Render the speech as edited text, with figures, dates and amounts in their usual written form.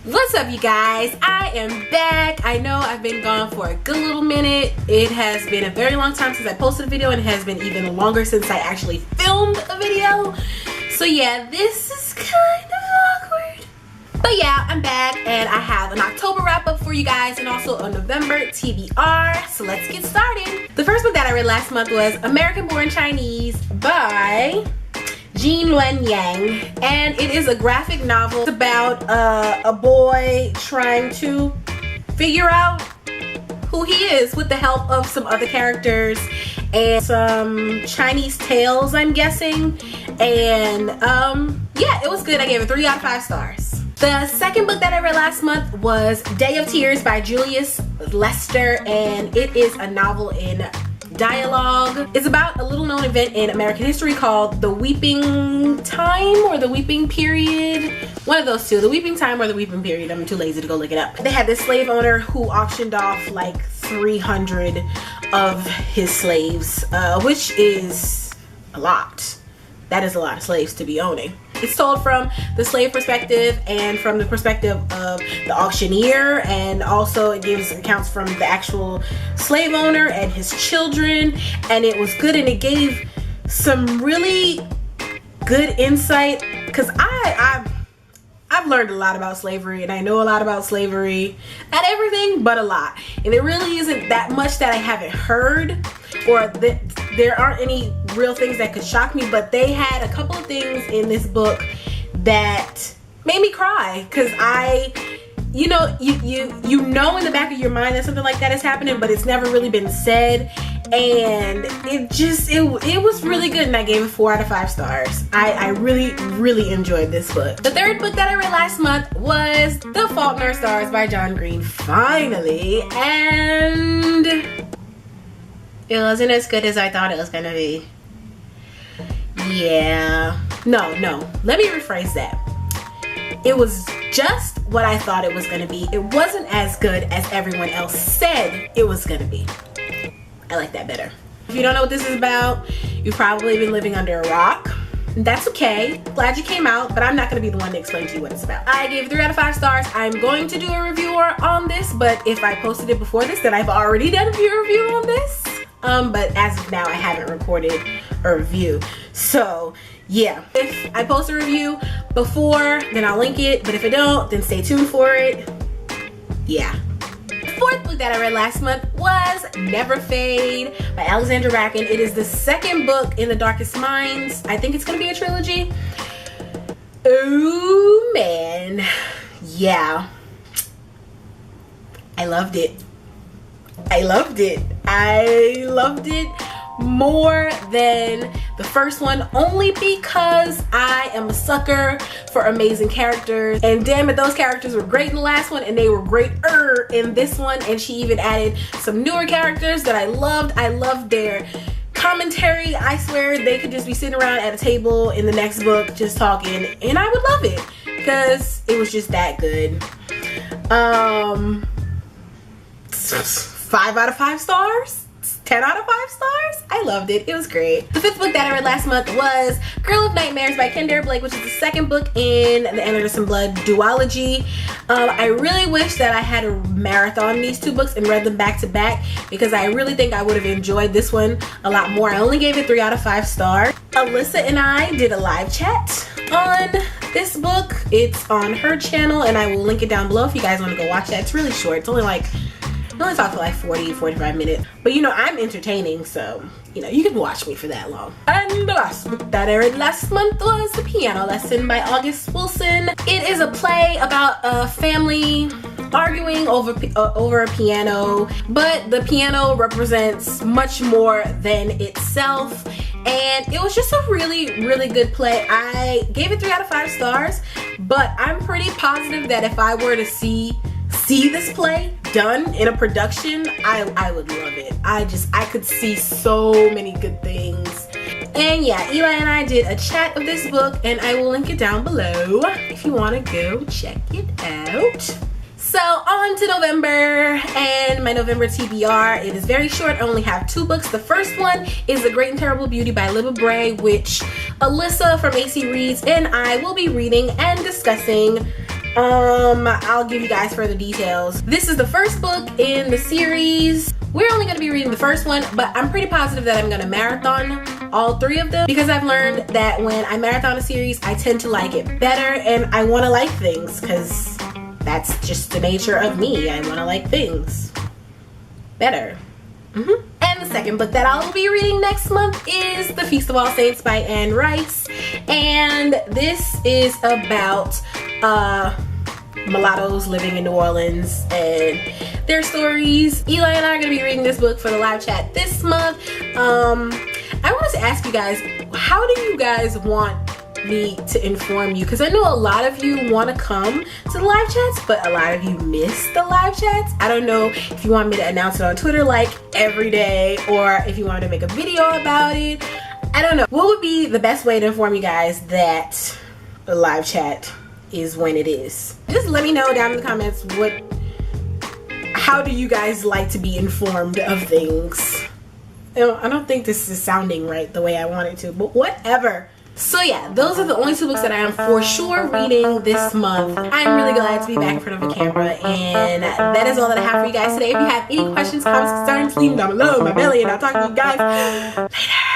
What's up, you guys? I am back. I know I've been gone for a good little minute. It has been a very long time since I posted a video, and it has been even longer since I actually filmed a video. So yeah, this is kind of awkward. But yeah, I'm back, and I have an October wrap up for you guys and also a November TBR. So let's get started. The first book that I read last month was American Born Chinese by Jean Luen Yang, and it is a graphic novel. It's about a boy trying to figure out who he is with the help of some other characters and some Chinese tales, I'm guessing. And yeah, it was good. I gave it 3 out of 5 stars. The second book that I read last month was Day of Tears by Julius Lester, and it is a novel in dialogue. It's about a little known event in American history called the Weeping Time or the Weeping Period. One of those two, the Weeping Time or the Weeping Period. I'm too lazy to go look it up. They had this slave owner who auctioned off like 300 of his slaves, which is a lot. That is a lot of slaves to be owning. It's told from the slave perspective and from the perspective of the auctioneer, and also it gives accounts from the actual slave owner and his children, and it was good, and it gave some really good insight because I've learned a lot about slavery, and I know a lot about slavery, not everything but a lot, and there really isn't that much that I haven't heard, or that there aren't any real things that could shock me, but they had a couple of things in this book that made me cry, because you know in the back of your mind that something like that is happening, but it's never really been said, and it was really good, and I gave it 4 out of 5 stars. I really enjoyed this book. The third book that I read last month was The Fault in Our Stars by John Green, finally, and it wasn't as good as I thought it was gonna be. Yeah, no, let me rephrase that. It was just what I thought it was gonna be. It wasn't as good as everyone else said it was gonna be. I like that better. If you don't know what this is about, you've probably been living under a rock. That's okay. Glad you came out, but I'm not going to be the one to explain to you what it's about. I gave 3 out of 5 stars. I'm going to do a review on this, but if I posted it before this, then I've already done a review on this. But as of now, I haven't recorded a review. So yeah, if I post a review before, then I'll link it. But if I don't, then stay tuned for it. Yeah. The fourth book that I read last month was Never Fade by Alexandra Bracken. It is the second book in The Darkest Minds. I think it's going to be a trilogy. Oh man. Yeah. I loved it. I loved it. I loved it more than the first one, only because I am a sucker for amazing characters, and damn it, those characters were great in the last one, and they were greater in this one, and she even added some newer characters that I loved. I loved their commentary. I swear they could just be sitting around at a table in the next book just talking, and I would love it because it was just that good. 5 out of 5 stars? 10 out of 5 stars? I loved it. It was great. The fifth book that I read last month was Girl of Nightmares by Kendare Blake, which is the second book in the Anderson Blood duology. I really wish that I had a marathon these 2 books and read them back to back, because I really think I would have enjoyed this one a lot more. I only gave it 3 out of 5 stars. Alyssa and I did a live chat on this book. It's on her channel, and I will link it down below if you guys want to go watch that. It's really short. It's only like I only talk for like 40-45 minutes, but you know, I'm entertaining, so you know, you can watch me for that long. And the last book that I read last month was The Piano Lesson by August Wilson. It is a play about a family arguing over a piano, but the piano represents much more than itself, and it was just a really good play. I gave it 3 out of 5 stars, but I'm pretty positive that if I were to see this play done in a production, I would love it. I could see so many good things. And yeah, Eli and I did a chat of this book, and I will link it down below if you want to go check it out. So on to November and my November TBR. It is very short. I only have 2 books. The first one is The Great and Terrible Beauty by Libba Bray, which Alyssa from AC Reads and I will be reading and discussing I'll give you guys further details. This is the first book in the series. We're only going to be reading the first one, but I'm pretty positive that I'm going to marathon all 3 of them, because I've learned that when I marathon a series, I tend to like it better, and I want to like things, because that's just the nature of me. I want to like things better. And the second book that I'll be reading next month is The Feast of All Saints by Anne Rice, and this is about mulattoes living in New Orleans and their stories. Eli and I are going to be reading this book for the live chat this month. I wanted to ask you guys, how do you guys want me to inform you? Because I know a lot of you want to come to the live chats, but a lot of you miss the live chats. I don't know if you want me to announce it on Twitter like every day, or if you want me to make a video about it. I don't know. What would be the best way to inform you guys that the live chat is when it is? Just let me know down in the comments how do you guys like to be informed of things. I don't think this is sounding right the way I want it to, but whatever. So yeah, those are the only 2 books that I am for sure reading this month. I'm really glad to be back in front of a camera, and that is all that I have for you guys today. If you have any questions, comments, concerns, leave them down below in my belly, and I'll talk to you guys later.